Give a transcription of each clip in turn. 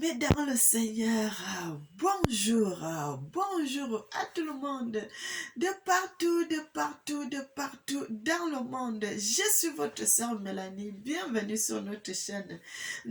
Bien-aimés dans le Seigneur, bonjour, bonjour à tout le monde, de partout, de partout, de partout dans le monde. Je suis votre sœur Mélanie, bienvenue sur notre chaîne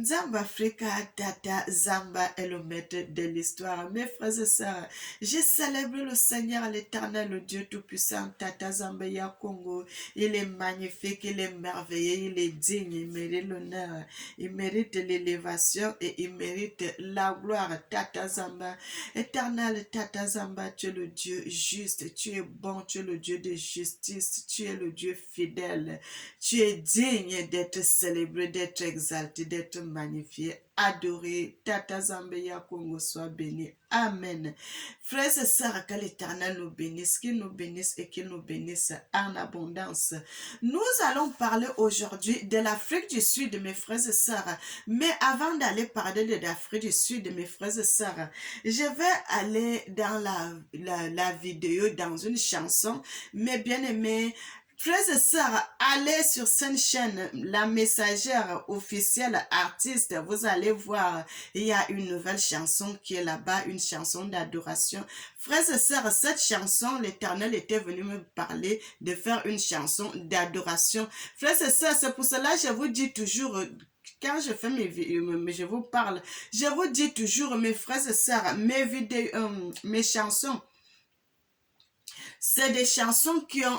Zamba Africa Tata Zamba est le maître de l'histoire. Mes frères et sœurs, je célèbre le Seigneur, l'Éternel, le Dieu Tout-Puissant, Tata Zamba Ya Congo. Il est magnifique, il est merveilleux, il est digne, il mérite l'honneur, il mérite l'élévation et il mérite la gloire. Tata Zamba, éternel Tata Zamba, tu es le Dieu juste, tu es bon, tu es le Dieu de justice, tu es le Dieu fidèle, tu es digne d'être célébré, d'être exalté, d'être magnifié, adoré. Tata Zamba Ya Congo soit béni. Amen. Frères et sœurs, que l'Éternel nous bénisse, qu'il nous bénisse et qu'il nous bénisse en abondance. Nous allons parler aujourd'hui de l'Afrique du Sud, mes frères et sœurs. Mais avant d'aller parler de l'Afrique du Sud, mes frères et sœurs, je vais aller dans la vidéo, dans une chanson. Mes bien-aimés, frères et sœurs, allez sur cette chaîne, la messagère officielle artiste, vous allez voir, il y a une nouvelle chanson qui est là-bas, une chanson d'adoration. Frères et sœurs, cette chanson, l'Éternel était venu me parler de faire une chanson d'adoration. Frères et sœurs, c'est pour cela que je vous dis toujours, quand je fais mes vidéos, je vous parle, je vous dis toujours, mes frères et sœurs, mes vidéos, mes chansons, c'est des chansons qui ont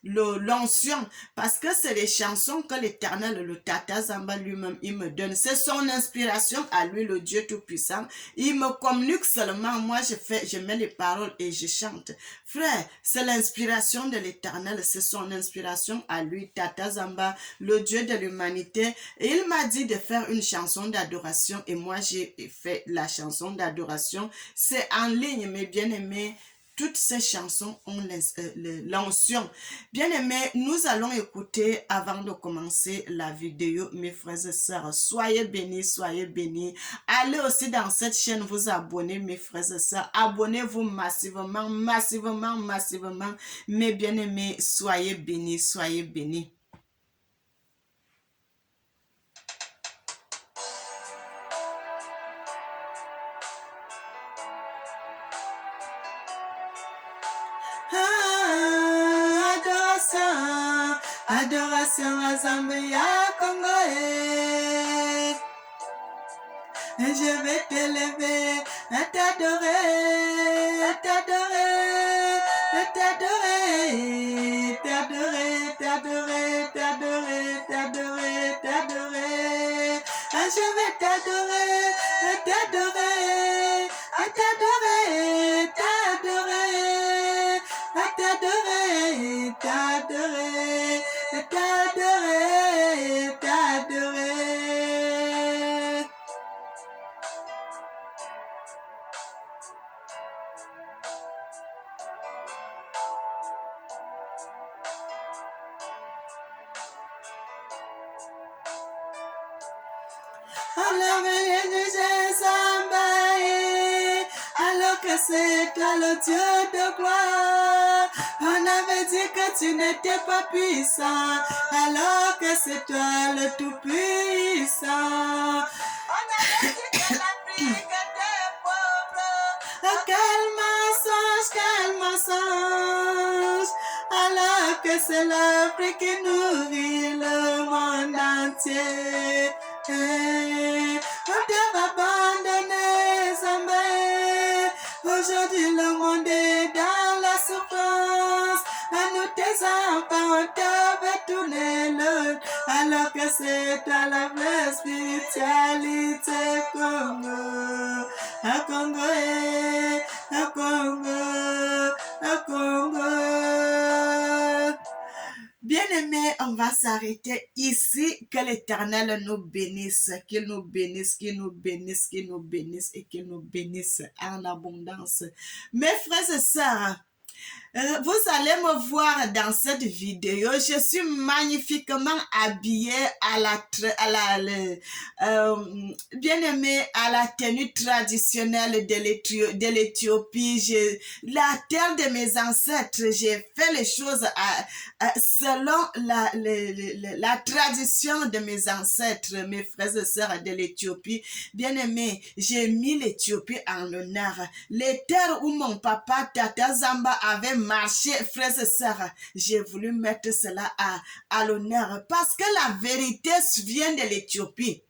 l'onction, parce que c'est des chansons que l'Éternel, le Tata Zamba lui-même, il me donne. C'est son inspiration à lui, le Dieu Tout-Puissant. Il me communique seulement, moi je mets les paroles et je chante. Frère, c'est l'inspiration de l'Éternel, c'est son inspiration à lui, Tata Zamba, le Dieu de l'humanité. Et il m'a dit de faire une chanson d'adoration et moi j'ai fait la chanson d'adoration. C'est en ligne, mes bien-aimés. Toutes ces chansons ont l'onction. Bien-aimés, nous allons écouter avant de commencer la vidéo, mes frères et sœurs. Soyez bénis, soyez bénis. Allez aussi dans cette chaîne vous abonner, mes frères et sœurs. Abonnez-vous massivement, massivement, massivement. Mes bien-aimés, soyez bénis, soyez bénis. Adoration, adoration à Zambia, Congo. Et je vais t'élever, à t'adorer, à t'adorer, à t'adorer, t'adorer, t'adorer, t'adorer, t'adorer, t'adorer. Ah, je vais t'adorer, à t'adorer, à t'adorer, t'adorer, à t'adorer, t'adorer, t'adorer, t'adorer. Alors que c'est toi le Dieu de gloire. On avait dit que tu n'étais pas puissant, alors que c'est toi le tout-puissant. On avait dit que l'Afrique était pauvre. Oh, quel mensonge, alors que c'est l'Afrique qui nourrit le monde entier. On t'a abandonné, Zamba. Aujourd'hui le monde est dans la souffrance. À nous tes enfants, on t'avait tourné l'autre. Alors que c'est à la vraie spiritualité Congo. À Congo, à Congo, à Congo. Bien-aimés, on va s'arrêter ici. Que l'Éternel nous bénisse, qu'il nous bénisse, qu'il nous bénisse, qu'il nous bénisse et qu'il nous bénisse en abondance. Mes frères et sœurs, Vous allez me voir dans cette vidéo. Je suis magnifiquement habillée à bien aimée à la tenue traditionnelle de l'Éthiopie. La terre de mes ancêtres, j'ai fait les choses selon la tradition de mes ancêtres, mes frères et sœurs de l'Éthiopie. Bien aimé, j'ai mis l'Éthiopie en honneur. Les terres où mon papa Tata Zamba avait marché, frères et sœurs, j'ai voulu mettre cela à l'honneur parce que la vérité vient de l'Éthiopie.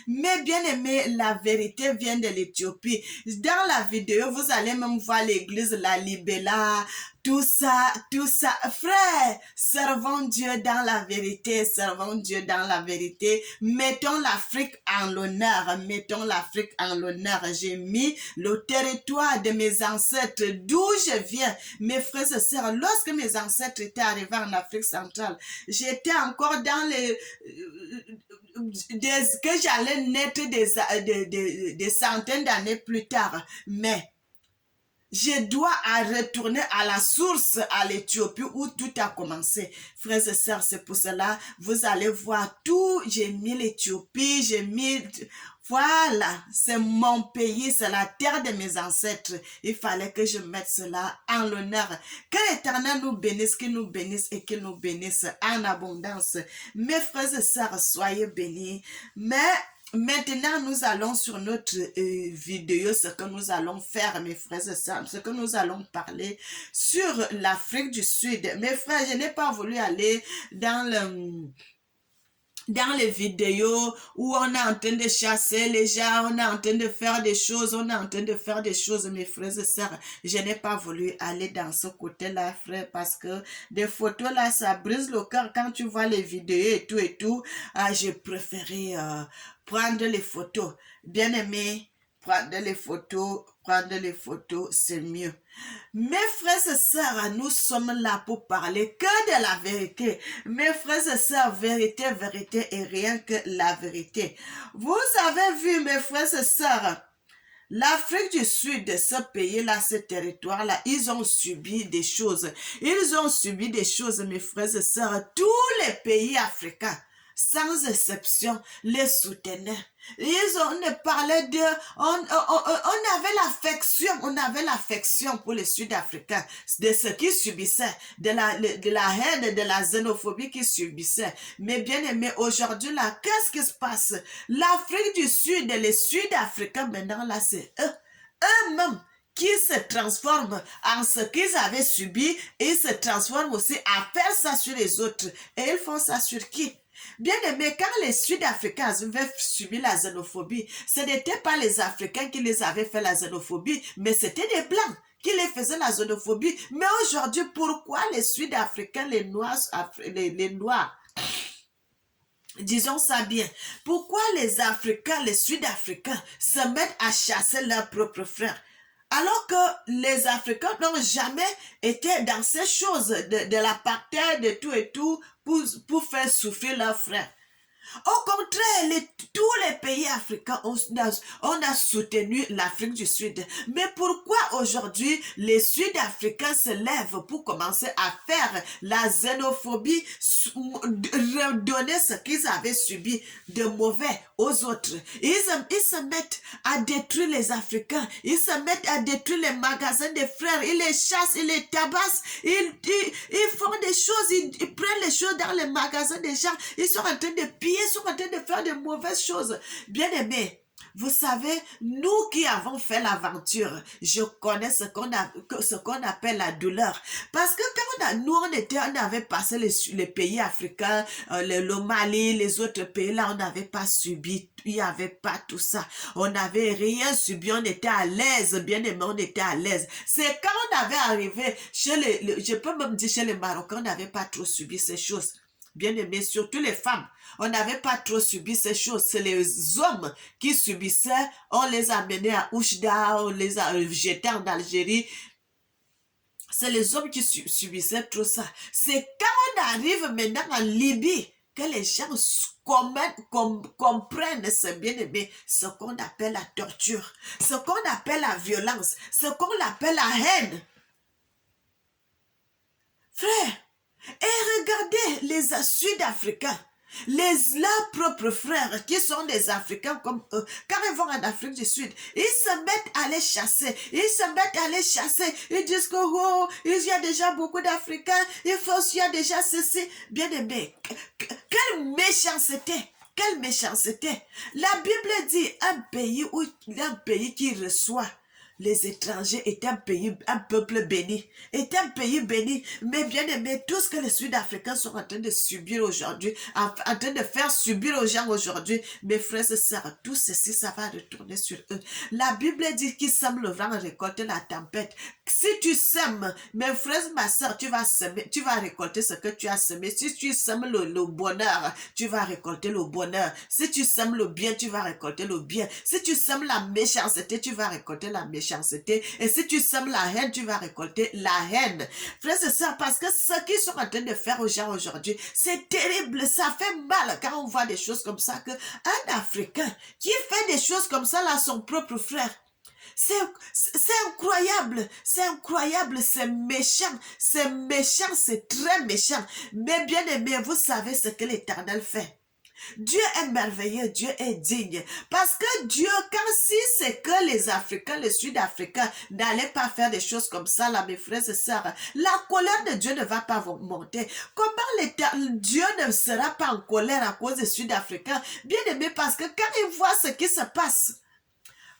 Mais bien aimé, la vérité vient de l'Éthiopie. Dans la vidéo, vous allez même voir l'église, la Libella, tout ça, tout ça. Frère, servons Dieu dans la vérité, servons Dieu dans la vérité. Mettons l'Afrique en l'honneur, mettons l'Afrique en l'honneur. J'ai mis le territoire de mes ancêtres, d'où je viens. Mes frères et sœurs, lorsque mes ancêtres étaient arrivés en Afrique centrale, j'étais encore dans les que j'allais naître des centaines d'années plus tard. Mais je dois retourner à la source, à l'Éthiopie où tout a commencé. Frères et sœurs, c'est pour cela, vous allez voir tout. J'ai mis l'Éthiopie, j'ai mis... Voilà, c'est mon pays, c'est la terre de mes ancêtres. Il fallait que je mette cela en l'honneur. Que l'Éternel nous bénisse, qu'il nous bénisse et qu'il nous bénisse en abondance. Mes frères et sœurs, soyez bénis. Mais maintenant, nous allons sur notre vidéo, ce que nous allons faire, mes frères et sœurs, ce que nous allons parler sur l'Afrique du Sud. Mes frères, je n'ai pas voulu aller dans les vidéos où on est en train de chasser les gens, on est en train de faire des choses, mes frères et sœurs. Je n'ai pas voulu aller dans ce côté-là, frère, parce que des photos là, ça brise le cœur quand tu vois les vidéos et tout. J'ai préféré prendre les photos. Bien aimé, prendre les photos, c'est mieux. Mes frères et sœurs, nous sommes là pour parler que de la vérité. Mes frères et sœurs, vérité, vérité et rien que la vérité. Vous avez vu, mes frères et sœurs, l'Afrique du Sud, ce pays-là, ce territoire-là, ils ont subi des choses. Ils ont subi des choses, mes frères et sœurs. Tous les pays africains, sans exception, les soutenaient. On parlait on avait l'affection pour les Sud-Africains, de ce qu'ils subissaient, de la haine, de la xénophobie qu'ils subissaient. Mais bien aimé, aujourd'hui là, qu'est-ce qui se passe? L'Afrique du Sud et les Sud-Africains, maintenant là, c'est eux-mêmes qui se transforment en ce qu'ils avaient subi et ils se transforment aussi à faire ça sur les autres. Et ils font ça sur qui? Bien aimé, quand les Sud-Africains avaient subi la xénophobie, ce n'était pas les Africains qui les avaient fait la xénophobie, mais c'était des Blancs qui les faisaient la xénophobie. Mais aujourd'hui, pourquoi les Sud-Africains, les Noirs, disons ça bien, pourquoi les Africains, les Sud-Africains se mettent à chasser leurs propres frères? Alors que les Africains n'ont jamais été dans ces choses de l'apartheid, de tout et tout, pour faire souffrir leurs frères. Au contraire, tous les pays africains, on a soutenu l'Afrique du Sud. Mais pourquoi aujourd'hui les Sud-Africains se lèvent pour commencer à faire la xénophobie, redonner ce qu'ils avaient subi de mauvais aux autres? Ils se mettent à détruire les Africains, ils se mettent à détruire les magasins des frères, ils les chassent, ils les tabassent, ils font des choses, ils prennent les choses dans les magasins des gens, ils sont en train de piller, ils sont en train de faire de mauvaises choses. Bien aimé, vous savez, nous qui avons fait l'aventure, je connais ce qu'on appelle la douleur. Parce que quand on avait passé les pays africains, le Mali, les autres pays là, on n'avait pas subi, il n'y avait pas tout ça. On n'avait rien subi, on était à l'aise, bien aimé, on était à l'aise. C'est quand on avait arrivé je peux même dire chez les Marocains, on n'avait pas trop subi ces choses. Bien aimé, surtout les femmes. On n'avait pas trop subi ces choses. C'est les hommes qui subissaient. On les a menés à Oujda, on les a jetés en Algérie. C'est les hommes qui subissaient tout ça. C'est quand on arrive maintenant en Libye que les gens comprennent, c'est bien aimé, ce qu'on appelle la torture, ce qu'on appelle la violence, ce qu'on appelle la haine. Frère, et regardez les Sud-Africains, leurs propres frères qui sont des Africains comme eux, quand ils vont en Afrique du Sud, ils se mettent à les chasser, ils disent que oh, il y a déjà beaucoup d'Africains, il y a déjà ceci, bien aimé, quelle méchanceté! Quelle méchanceté! La Bible dit un pays qui reçoit les étrangers est un pays, un peuple béni, est un pays béni. Mais bien aimé, tout ce que les Sud-Africains sont en train de subir aujourd'hui, en train de faire subir aux gens aujourd'hui, mes frères et sœurs, tout ceci, ça va retourner sur eux. La Bible dit qu'ils sèment le vent récolter la tempête. Si tu sèmes, mes frères, ma soeur, tu vas semer, tu vas récolter ce que tu as semé. Si tu sèmes le bonheur, tu vas récolter le bonheur. Si tu sèmes le bien, tu vas récolter le bien. Si tu sèmes la méchanceté, tu vas récolter la méchanceté. Et si tu sèmes la haine, tu vas récolter la haine. Frères et sœurs, parce que ce qu'ils sont en train de faire aux gens aujourd'hui, c'est terrible. Ça fait mal quand on voit des choses comme ça, que un Africain qui fait des choses comme ça là, son propre frère. C'est incroyable, c'est méchant, c'est très méchant. Mais bien aimé, vous savez ce que l'Éternel fait. Dieu est merveilleux, Dieu est digne. Parce que Dieu, quand si c'est que les Africains, les Sud-Africains n'allaient pas faire des choses comme ça, là, mes frères et sœurs, la colère de Dieu ne va pas monter. Comment Dieu ne sera pas en colère à cause des Sud-Africains? Bien aimé, parce que quand il voit ce qui se passe,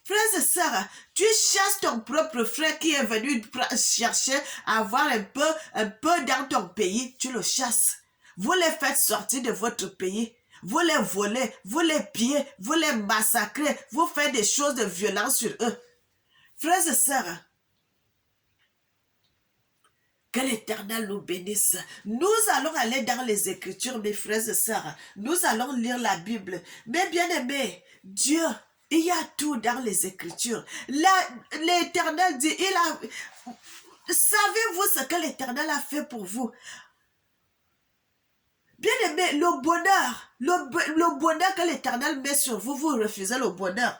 frères et sœurs, tu chasses ton propre frère qui est venu chercher à avoir un peu dans ton pays, tu le chasses. Vous les faites sortir de votre pays. Vous les volez, vous les pillez, vous les massacrez, vous faites des choses de violence sur eux. Frères et sœurs, que l'Éternel nous bénisse. Nous allons aller dans les Écritures, mes frères et sœurs. Nous allons lire la Bible. Mais bien aimé, Dieu, il y a tout dans les Écritures. L'Éternel dit, savez-vous ce que l'Éternel a fait pour vous? Bien aimé, le bonheur que l'Éternel met sur vous, vous refusez le bonheur.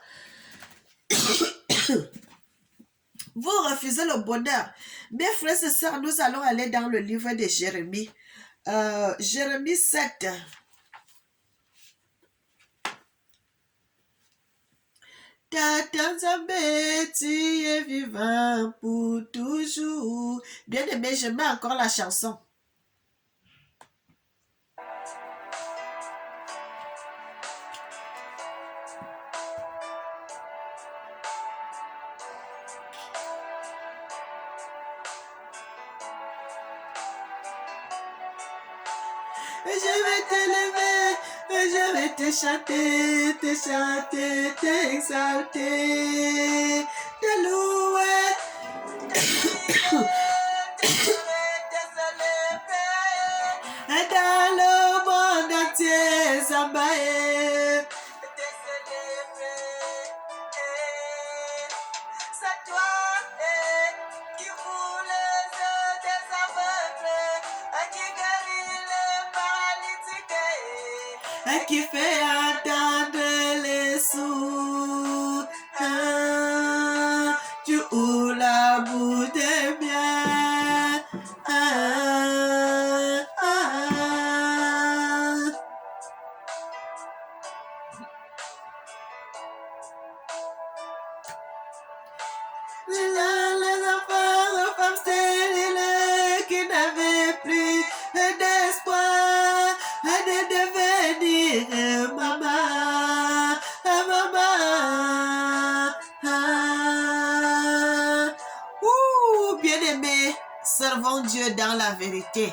Vous refusez le bonheur. Mes frères et sœurs, nous allons aller dans le livre de Jérémie. Jérémie 7. Tata Nzambe, tu es vivant pour toujours. Bien aimé, je mets encore la chanson. Je vais t'élever, je vais te chanter, t'exalter, te louer. Dans le monde entier, Zambaye. C'est toi qui roule les yeux des aveugles, qui guérit les paralytiques, qui fait entendre les sourds. Tu ouvres la bouche des miens. Les enfants, femmes stériles qui n'avaient plus d'espoir de devenir maman, maman. Bien-aimés, servons Dieu dans la vérité.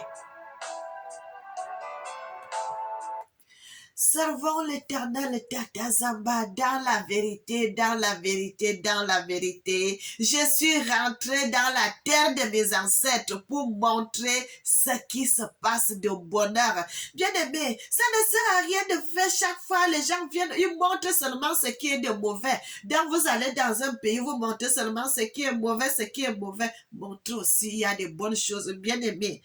Servons l'Éternel Tatazamba dans la vérité, dans la vérité, dans la vérité. Je suis rentré dans la terre de mes ancêtres pour montrer ce qui se passe de bonheur. Bien aimé, ça ne sert à rien de faire chaque fois, les gens viennent, ils montrent seulement ce qui est de mauvais. Donc vous allez dans un pays, vous montrez seulement ce qui est mauvais, ce qui est mauvais. Montrez aussi, il y a des bonnes choses. Bien aimé,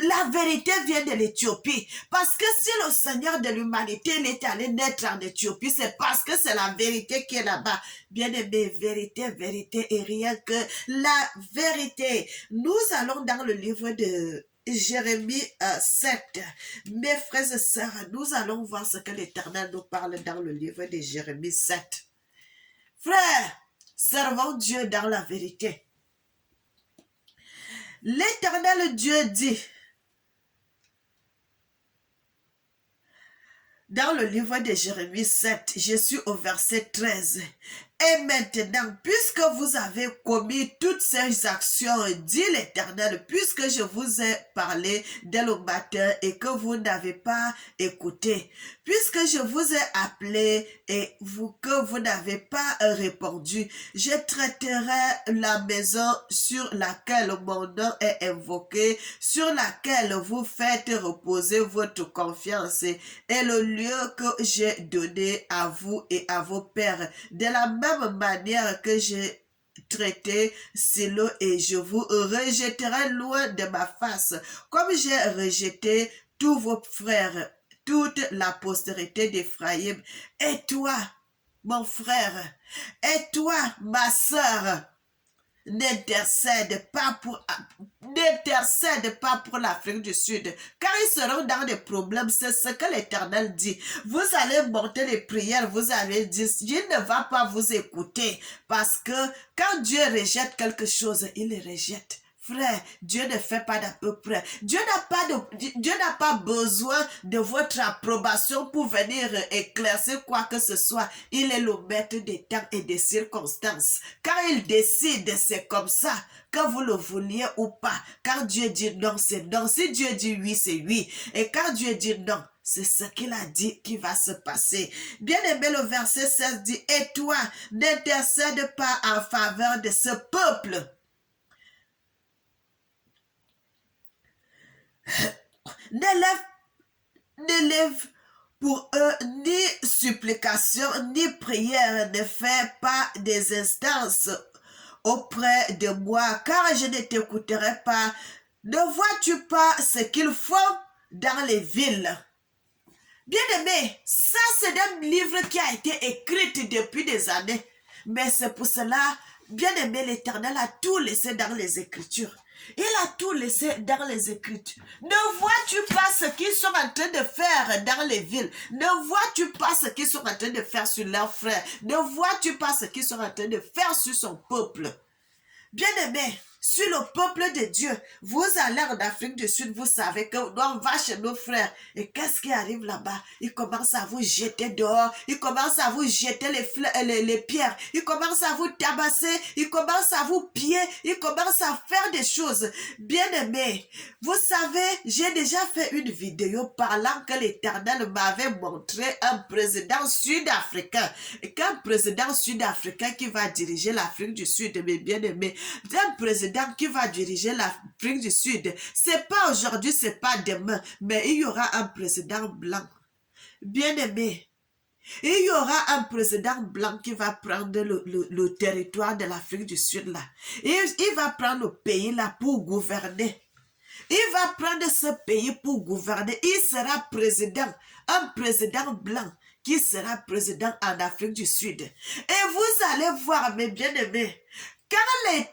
La vérité vient de l'Éthiopie. Parce que si le Seigneur de l'humanité est allé naître en Éthiopie, c'est parce que c'est la vérité qui est là-bas. Bien-aimé, vérité, vérité et rien que la vérité. Nous allons dans le livre de Jérémie 7. Mes frères et sœurs, nous allons voir ce que l'Éternel nous parle dans le livre de Jérémie 7. Frères, servons Dieu dans la vérité. L'Éternel Dieu dit, dans le livre de Jérémie 7, je suis au verset 13. Et maintenant, puisque vous avez commis toutes ces actions, dit l'Éternel, puisque je vous ai parlé dès le matin et que vous n'avez pas écouté, puisque je vous ai appelé et que vous n'avez pas répondu, je traiterai la maison sur laquelle mon nom est invoqué, sur laquelle vous faites reposer votre confiance et le lieu que j'ai donné à vous et à vos pères, de la même manière que j'ai traité Silo, et je vous rejetterai loin de ma face, comme j'ai rejeté tous vos frères, toute la postérité d'Éphraïm. Et toi, mon frère, et toi, ma sœur, n'intercède pas pour l'Afrique du Sud, car ils seront dans des problèmes. C'est ce que l'Éternel dit. Vous allez monter les prières, vous allez dire, il ne va pas vous écouter, parce que quand Dieu rejette quelque chose, il le rejette. Frère, Dieu ne fait pas d'à peu près. Dieu n'a pas besoin de votre approbation pour venir éclaircir quoi que ce soit. Il est le maître des temps et des circonstances. Quand il décide, c'est comme ça, que vous le vouliez ou pas. Quand Dieu dit non, c'est non. Si Dieu dit oui, c'est oui. Et quand Dieu dit non, c'est ce qu'il a dit qui va se passer. Bien aimé, le verset 16 dit, et toi, n'intercède pas en faveur de ce peuple. N'élève pour eux ni supplication ni prière, ne fais pas des instances auprès de moi, car je ne t'écouterai pas. Ne vois-tu pas ce qu'ils font dans les villes? Bien-aimé, ça c'est un livre qui a été écrit depuis des années, mais c'est pour cela, bien-aimé, l'Éternel a tout laissé dans les Écritures. Il a tout laissé dans les Écritures. Ne vois-tu pas ce qu'ils sont en train de faire dans les villes? Ne vois-tu pas ce qu'ils sont en train de faire sur leurs frères? Ne vois-tu pas ce qu'ils sont en train de faire sur son peuple? Bien-aimé, sur le peuple de Dieu, vous allez en Afrique du Sud, vous savez que on va chez nos frères. Et qu'est-ce qui arrive là-bas? Ils commencent à vous jeter dehors. Ils commencent à vous jeter les pierres. Ils commencent à vous tabasser. Ils commencent à vous piller. Ils commencent à faire des choses. Bien-aimé, vous savez, j'ai déjà fait une vidéo parlant que l'Éternel m'avait montré un président sud-africain. Et qu'un président sud-africain qui va diriger l'Afrique du Sud, mes bien-aimés, un président qui va diriger l'Afrique du Sud, c'est pas aujourd'hui, c'est pas demain, mais il y aura un président blanc. Bien-aimé, il y aura un président blanc qui va prendre le territoire de l'Afrique du Sud là. Il va prendre le pays là pour gouverner. Il va prendre ce pays pour gouverner. Il sera président, un président blanc qui sera président en Afrique du Sud. Et vous allez voir, mes bien-aimés, quand les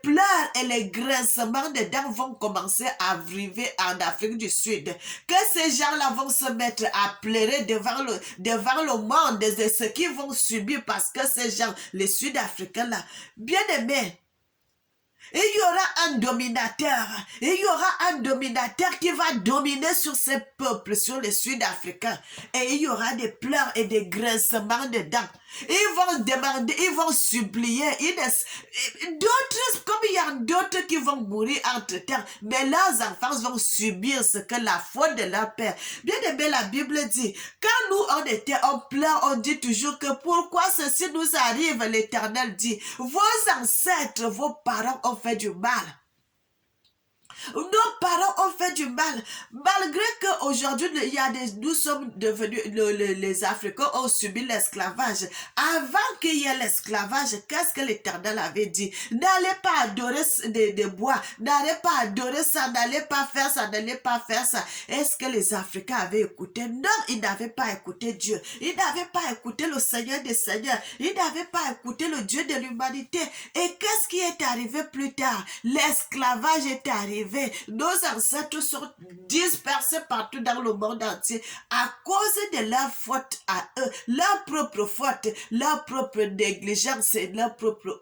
pleurs et les grincements de dents vont commencer à arriver en Afrique du Sud, que ces gens-là vont se mettre à pleurer devant le monde de ce qu'ils vont subir, parce que ces gens, les Sud-Africains-là, bien aimés, il y aura un dominateur qui va dominer sur ces peuples, sur les Sud-Africains. Et il y aura des pleurs et des grincements de dents. Ils vont demander, ils vont supplier. D'autres, comme il y a d'autres qui vont mourir entre-temps, mais leurs enfants vont subir ce que la faute de leur père. Bien aimé, la Bible dit, quand nous on était en pleurs, on dit toujours que pourquoi ceci nous arrive, l'Éternel dit, vos ancêtres, vos parents ont fait du mal. Nos parents ont fait du mal. Malgré qu'aujourd'hui, nous sommes devenus, les Africains ont subi l'esclavage. Avant qu'il y ait l'esclavage, qu'est-ce que l'Éternel avait dit? N'allez pas adorer des bois, n'allez pas adorer ça, n'allez pas faire ça, n'allez pas faire ça. Est-ce que les Africains avaient écouté? Non, ils n'avaient pas écouté Dieu. Ils n'avaient pas écouté le Seigneur des Seigneurs. Ils n'avaient pas écouté le Dieu de l'humanité. Et qu'est-ce qui est arrivé plus tard? L'esclavage est arrivé. Nos ancêtres sont dispersés partout dans le monde entier à cause de leur faute à eux, leur propre faute, leur propre négligence et leur propre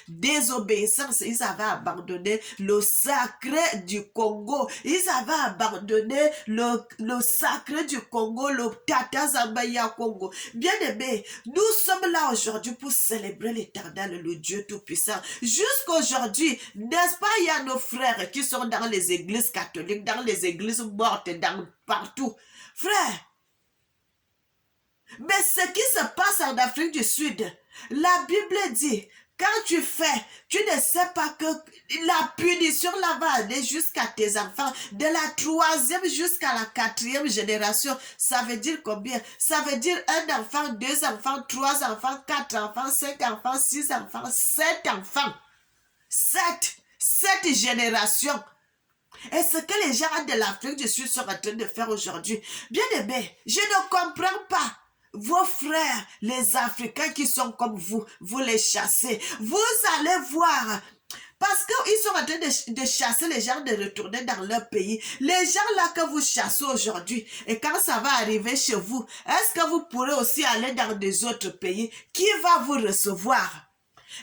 désobéissance. Ils avaient abandonné le sacré du Congo. Ils avaient abandonné le sacré du Congo, le Tata Zambaya Congo. Bien aimé, nous sommes là aujourd'hui pour célébrer l'Éternel, le Dieu Tout-Puissant. Jusqu'aujourd'hui, n'est-ce pas, il y a nos frères qui sont dans les églises catholiques, dans les églises mortes, partout. Frère, mais ce qui se passe en Afrique du Sud, la Bible dit, quand tu fais, tu ne sais pas que la punition là va aller jusqu'à tes enfants, de la 3e jusqu'à la 4e génération. Ça veut dire combien? Ça veut dire 1 enfant, 2 enfants, 3 enfants, 4 enfants, 5 enfants, 6 enfants, 7 enfants. 7 générations. Et ce que les gens de l'Afrique du Sud sont en train de faire aujourd'hui, bien aimé, je ne comprends pas. Vos frères, les Africains qui sont comme vous les chassez. Vous allez voir, parce qu'ils sont en train de chasser les gens, de retourner dans leur pays. Les gens là que vous chassez aujourd'hui, et quand ça va arriver chez vous, est-ce que vous pourrez aussi aller dans des autres pays? Qui va vous recevoir?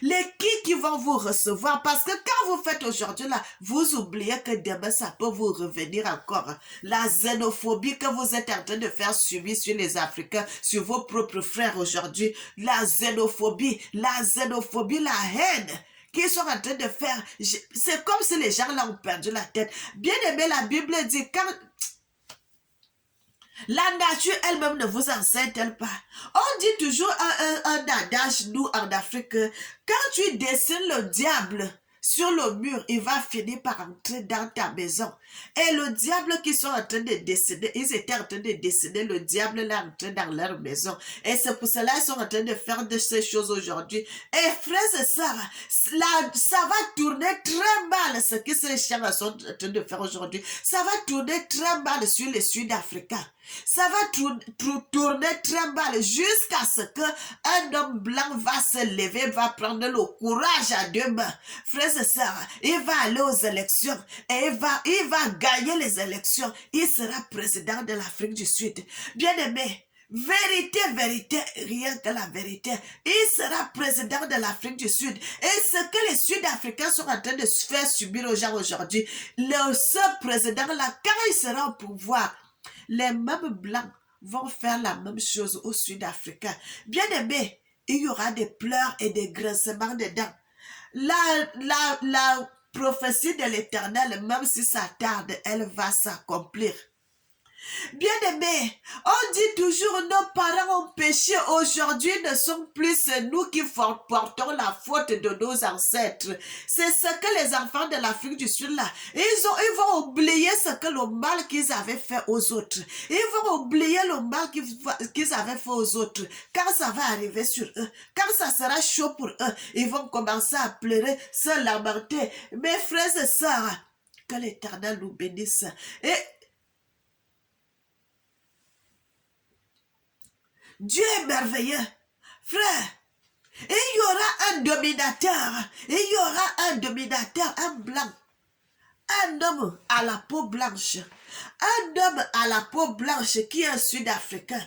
Les qui vont vous recevoir, parce que quand vous faites aujourd'hui là, vous oubliez que demain ça peut vous revenir encore. La xénophobie que vous êtes en train de faire subir sur les Africains, sur vos propres frères aujourd'hui, la xénophobie, la haine qu'ils sont en train de faire, c'est comme si les gens là ont perdu la tête. Bien aimé, la Bible dit, quand la nature elle-même ne vous enseigne-t-elle pas? On dit toujours un adage, nous, en Afrique, quand tu dessines le diable sur le mur, il va finir par entrer dans ta maison. Et le diable qu'ils sont en train de dessiner, ils étaient en train de dessiner le diable là entrer dans leur maison. Et c'est pour cela qu'ils sont en train de faire de ces choses aujourd'hui. Et frères et sœurs, ça va tourner très mal ce que ces gens sont en train de faire aujourd'hui. Ça va tourner très mal sur les Sud-Africains. Ça va tourner très mal jusqu'à ce qu'un homme blanc va se lever, va prendre le courage à 2 mains. Frères et sœurs, il va aller aux élections et il va gagner les élections. Il sera président de l'Afrique du Sud. Bien aimé, vérité, rien que la vérité. Il sera président de l'Afrique du Sud. Et ce que les Sud-Africains sont en train de faire subir aux gens aujourd'hui, ce président-là, quand il sera au pouvoir, les mêmes blancs vont faire la même chose aux Sud-Africains. Bien aimé, il y aura des pleurs et des grincements de dents. La prophétie de l'Éternel, même si ça tarde, elle va s'accomplir. Bien-aimés, on dit toujours nos parents ont péché, aujourd'hui ne sont plus nous qui portons la faute de nos ancêtres. C'est ce que les enfants de l'Afrique du Sud là, ils vont oublier le mal qu'ils avaient fait aux autres. Ils vont oublier le mal qu'ils avaient fait aux autres. Quand ça va arriver sur eux, quand ça sera chaud pour eux, ils vont commencer à pleurer, se lamenter. Mes frères et sœurs, que l'Éternel nous bénisse. Et Dieu est merveilleux. Frère, il y aura un dominateur. Il y aura un dominateur, un blanc. Un homme à la peau blanche. Un homme à la peau blanche qui est un Sud-Africain.